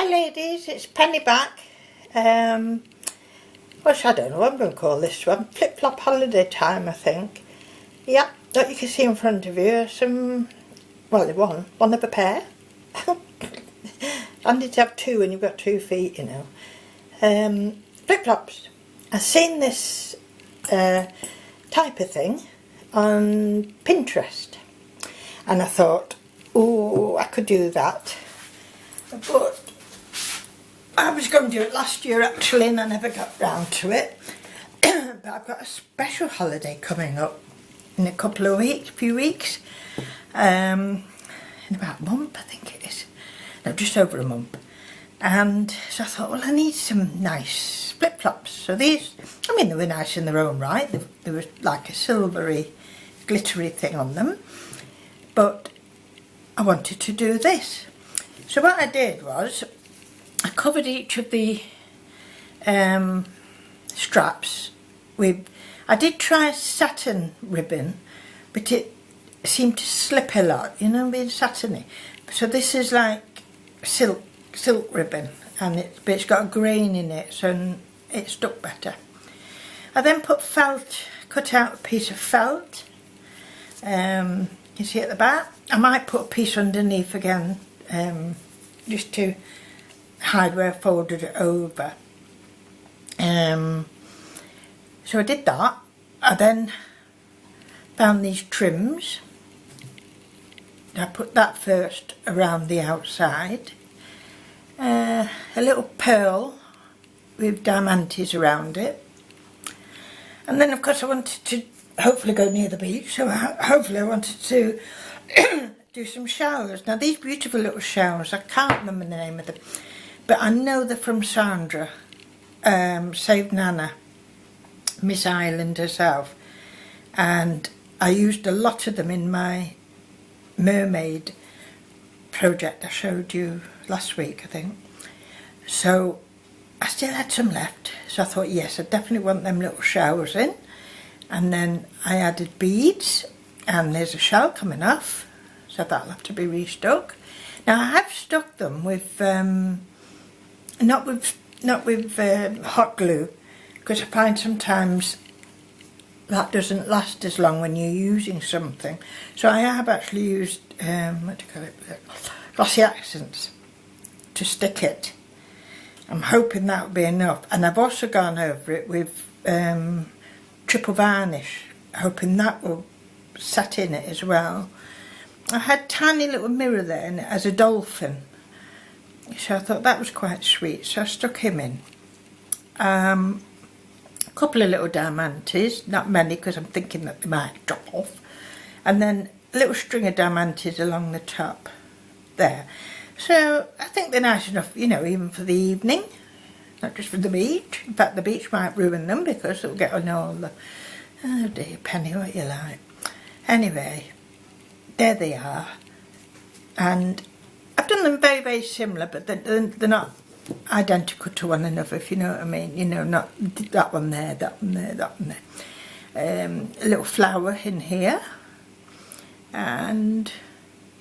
Hi ladies, it's Penny back. Which I don't know what I'm going to call this one. Flip-flop holiday time, I think. Yeah, that you can see in front of you. Some, well, one of a pair. I need to have two when you've got 2 feet, you know. Flip-flops. I've seen this type of thing on Pinterest. And I thought, oh, I could do that. But I was going to do it last year actually, and I never got round to it. But I've got a special holiday coming up in a couple of weeks, few weeks. In about a month, I think it is. No, just over a month. And so I thought, well, I need some nice flip-flops. So these, I mean, they were nice in their own right. There was like a silvery, glittery thing on them. But I wanted to do this. So what I did was, I covered each of the straps with, I did try a satin ribbon, but it seemed to slip a lot, you know, being satiny. So this is like silk ribbon, and but it's got a grain in it, so it stuck better. I then put felt, cut out a piece of felt, you see at the back. I might put a piece underneath again, just to hide where I folded it over. So I did that. I then found these trims. I put that first around the outside. A little pearl with diamantes around it. And then of course I wanted to hopefully go near the beach, so hopefully I wanted to do some showers. Now these beautiful little showers, I can't remember the name of them, but I know they're from Sandra, Saved Nana, Miss Ireland herself, and I used a lot of them in my mermaid project I showed you last week, I think. So I still had some left, so I thought, yes, I definitely want them little showers in. And then I added beads, and there's a shell coming off, so that'll have to be restuck. Now I have stuck them with not with hot glue, because I find sometimes that doesn't last as long when you're using something. So I have actually used what do you call it, glossy accents to stick it. I'm hoping that will be enough, and I've also gone over it with triple varnish, hoping that will set in it as well. I had a tiny little mirror there, and it has a dolphin, so I thought that was quite sweet, so I stuck him in. A couple of little diamantes, not many because I'm thinking that they might drop off, and then a little string of diamantes along the top there. So I think they're nice enough, you know, even for the evening, not just for the beach. In fact, the beach might ruin them because it'll get on all the, oh dear, Penny, what you like. Anyway, there they are, and I've done them very, very similar, but they're not identical to one another, if you know what I mean. You know, not that one there, that one there, that one there. A little flower in here, and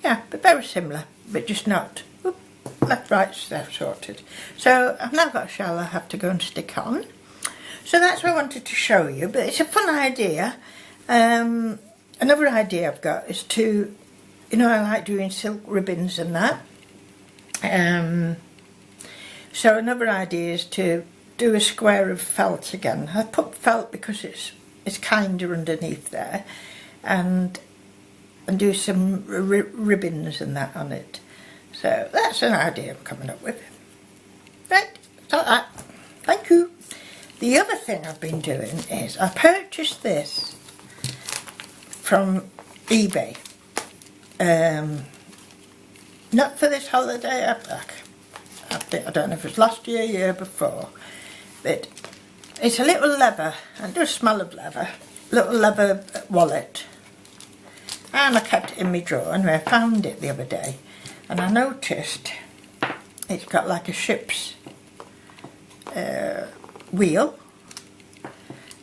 yeah, but very similar, but just not left, right, left sorted. So I've now got a shell I have to go and stick on. So that's what I wanted to show you, but it's a fun idea. Another idea I've got is to, you know, I like doing silk ribbons and that. So another idea is to do a square of felt again. I put felt because it's kinder underneath there, and do some ribbons and that on it. So that's an idea I'm coming up with. Right, like that. Thank you. The other thing I've been doing is I purchased this from eBay. Not for this holiday, I don't know if it was last year, year before, but it's a little leather, and it does smell of leather, little leather wallet, and I kept it in my drawer, and I found it the other day, and I noticed it's got like a ship's wheel.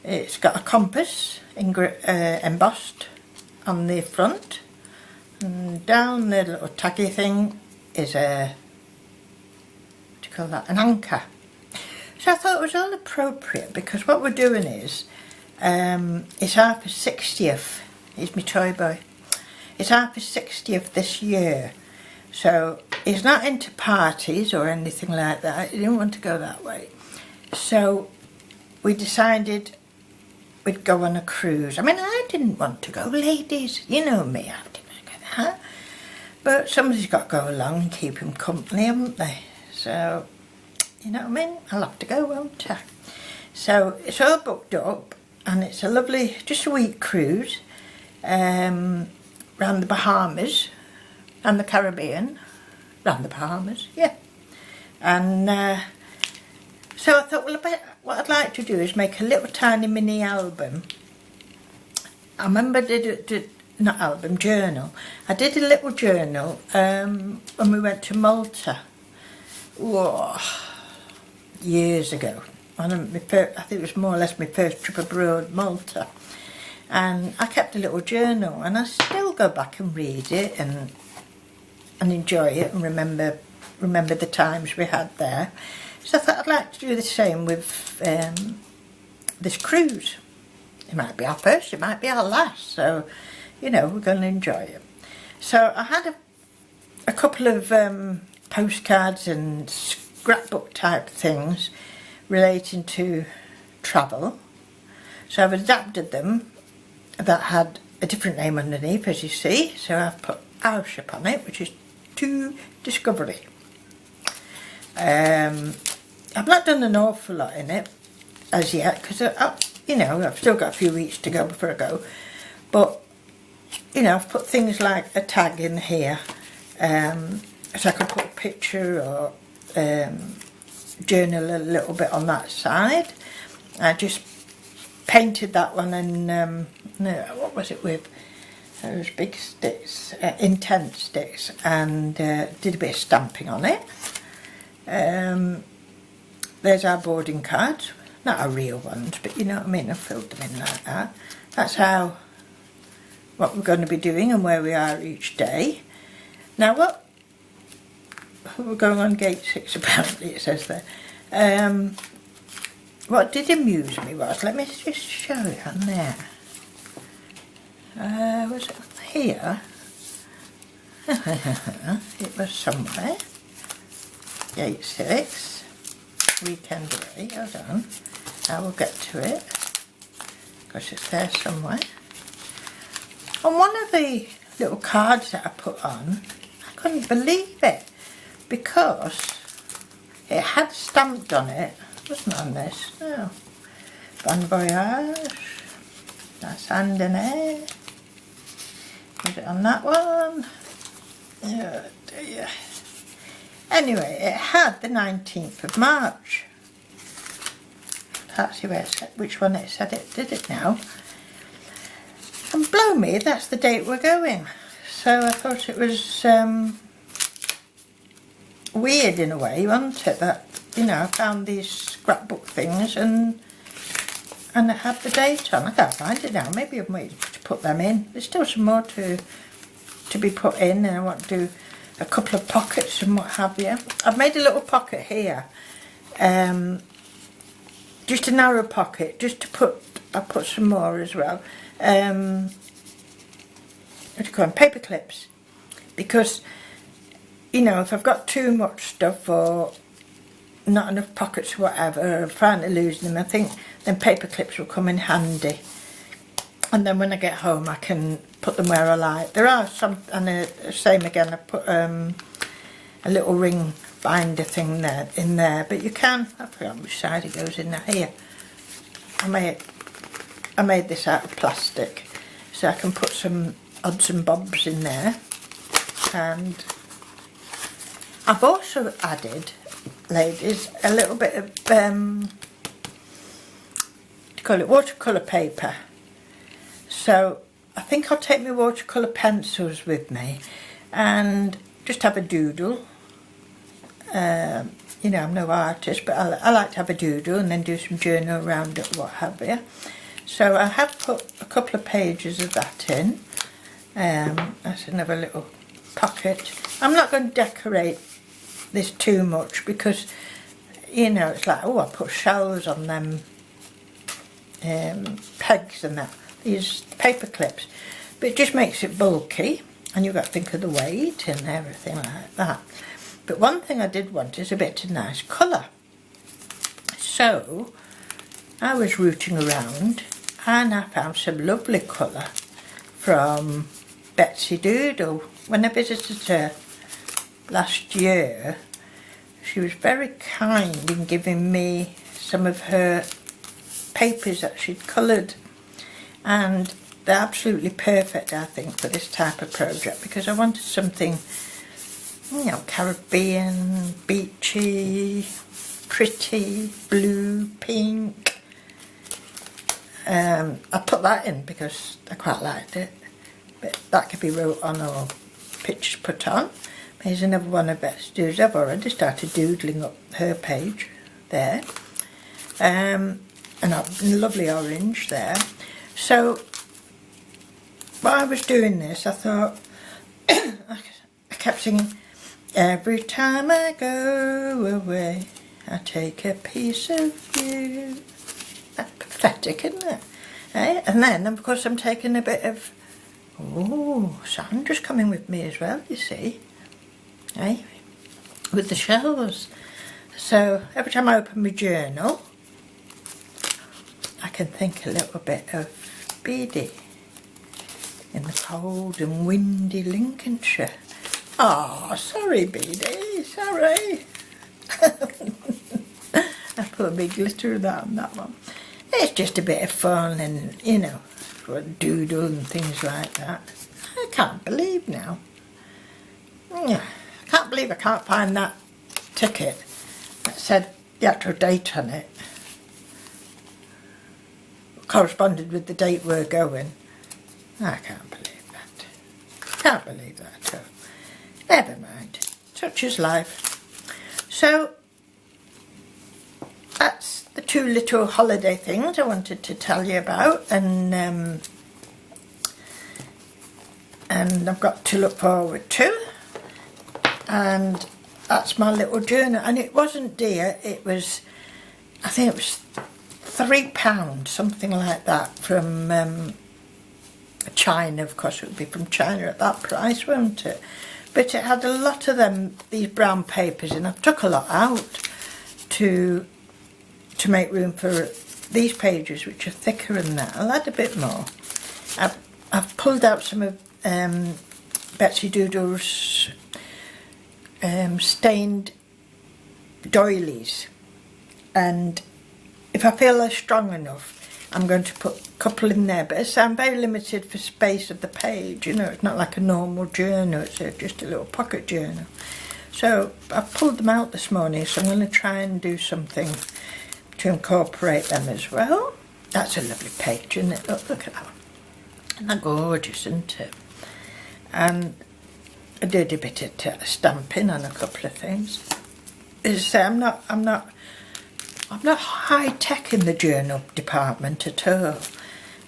It's got a compass embossed on the front, and down the little taggy thing is a call that, an anchor. So I thought it was all appropriate because what we're doing is, it's Harper's 60th, he's my toy boy. It's Harper's 60th this year. So he's not into parties or anything like that. He didn't want to go that way. So we decided we'd go on a cruise. I mean, I didn't want to go, ladies. You know me, I didn't want to go that. But somebody's got to go along and keep him company, haven't they? So, you know what I mean? I'll have to go, won't I? So it's all booked up, and it's a lovely, just a week cruise around the Bahamas and the Caribbean. Around the Bahamas, yeah. And so I thought, well, what I'd like to do is make a little tiny mini album. I remember not album, journal. I did a little journal when we went to Malta. Whoa, years ago. I think it was more or less my first trip abroad, Malta. And I kept a little journal, and I still go back and read it and enjoy it and remember the times we had there. So I thought I'd like to do the same with this cruise. It might be our first, it might be our last, so, you know, we're going to enjoy it. So I had a couple of postcards and scrapbook type things relating to travel. So I've adapted them that had a different name underneath, as you see. So I've put our ship on it, which is To Discovery. I've not done an awful lot in it as yet because, you know, I've still got a few weeks to go before I go. But, you know, I've put things like a tag in here, so I could put a picture or journal a little bit on that side. I just painted that one in, what was it with? Those big sticks, intense sticks, and did a bit of stamping on it. There's our boarding cards, not our real ones, but you know what I mean, I filled them in like that. That's what we're going to be doing and where we are each day. Now we're going on gate 6 apparently, it says there. What did amuse me was, let me just show you on there. Was it here? It was somewhere. Gate 6. Weekend away. Hold on. I will get to it. Because it's there somewhere. On one of the little cards that I put on, I couldn't believe it. Because it had stamped on it. It wasn't on this. No. Bon voyage. That's underneath. Was it on that one? Oh dear. Anyway, it had the 19th of March. Can't see which one it said it did it now. And blow me, that's the date we're going. So I thought it was weird in a way, wasn't it? That, you know, I found these scrapbook things and it had the date on. I can't find it now. Maybe I'm waiting to put them in. There's still some more to be put in, and I want to do a couple of pockets and what have you. I've made a little pocket here, just a narrow pocket, just to put. I'll put some more as well. What do you call them? Paper clips, because you know, if I've got too much stuff or not enough pockets or whatever, I'm trying to lose them, I think then paper clips will come in handy. And then when I get home I can put them where I like. There are some, and the same again, I put a little ring binder thing there in there, but you can, I forgot which side it goes in there. Here, I made this out of plastic, so I can put some odds and bobs in there. And I've also added, ladies, a little bit of what do you call it, watercolour paper. So I think I'll take my watercolour pencils with me and just have a doodle. You know, I'm no artist, but I like to have a doodle and then do some journal around it, what have you. So I have put a couple of pages of that in. That's another little pocket. I'm not going to decorate this too much because you know, it's like, oh, I put shells on them pegs and that, these paper clips, but it just makes it bulky, and you've got to think of the weight and everything like that. But one thing I did want is a bit of nice colour. So I was rooting around and I found some lovely colour from Betsy Doodle. When I visited her last year, she was very kind in giving me some of her papers that she'd coloured, and they're absolutely perfect, I think, for this type of project, because I wanted something, you know, Caribbean, beachy, pretty, blue, pink. I put that in because I quite liked it, but that could be wrote on or pictures put on. Here's another one of Betsy's doodles. I've already started doodling up her page there, and a lovely orange there. So while I was doing this, I thought, I kept singing, every time I go away, I take a piece of you. That's pathetic, isn't it? Eh? And then, of course, I'm taking a bit of, oh, Sandra's coming with me as well, you see, eh? With the shells. So every time I open my journal, I can think a little bit of Beadie in the cold and windy Lincolnshire. Oh, sorry, Beadie, sorry. I put a big glitter of that on that one. It's just a bit of fun and, you know, doodle and things like that. I can't believe now. I can't believe I can't find that ticket that said the actual date on it. Corresponded with the date we're going. I can't believe that. Can't believe that at all. Never mind. Such is life. So, that's the two little holiday things I wanted to tell you about, and I've got to look forward to, and that's my little journal. And it wasn't dear, it was, I think it was £3, something like that, from China. Of course it would be from China at that price, won't it? But it had a lot of these brown papers, and I've took a lot out to make room for these pages, which are thicker than that. I'll add a bit more. I've pulled out some of Betsy Doodle's stained doilies, and if I feel they're strong enough, I'm going to put a couple in there, but I'm very limited for space of the page, you know, it's not like a normal journal, it's just a little pocket journal. So I've pulled them out this morning, so I'm going to try and do something to incorporate them as well. That's a lovely page, isn't it? Look at that one. Isn't that gorgeous, isn't it? And I did a bit of stamping on a couple of things. As I say, I'm not high tech in the journal department at all,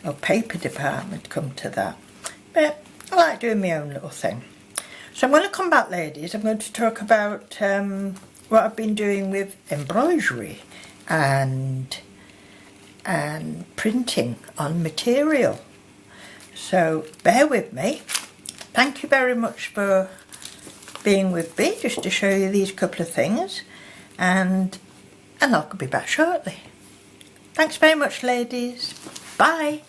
or paper department, come to that. But I like doing my own little thing. So I'm going to come back, ladies. I'm going to talk about what I've been doing with embroidery and printing on material. So bear with me. Thank you very much for being with me, just to show you these couple of things, and I'll be back shortly. Thanks very much, ladies. Bye.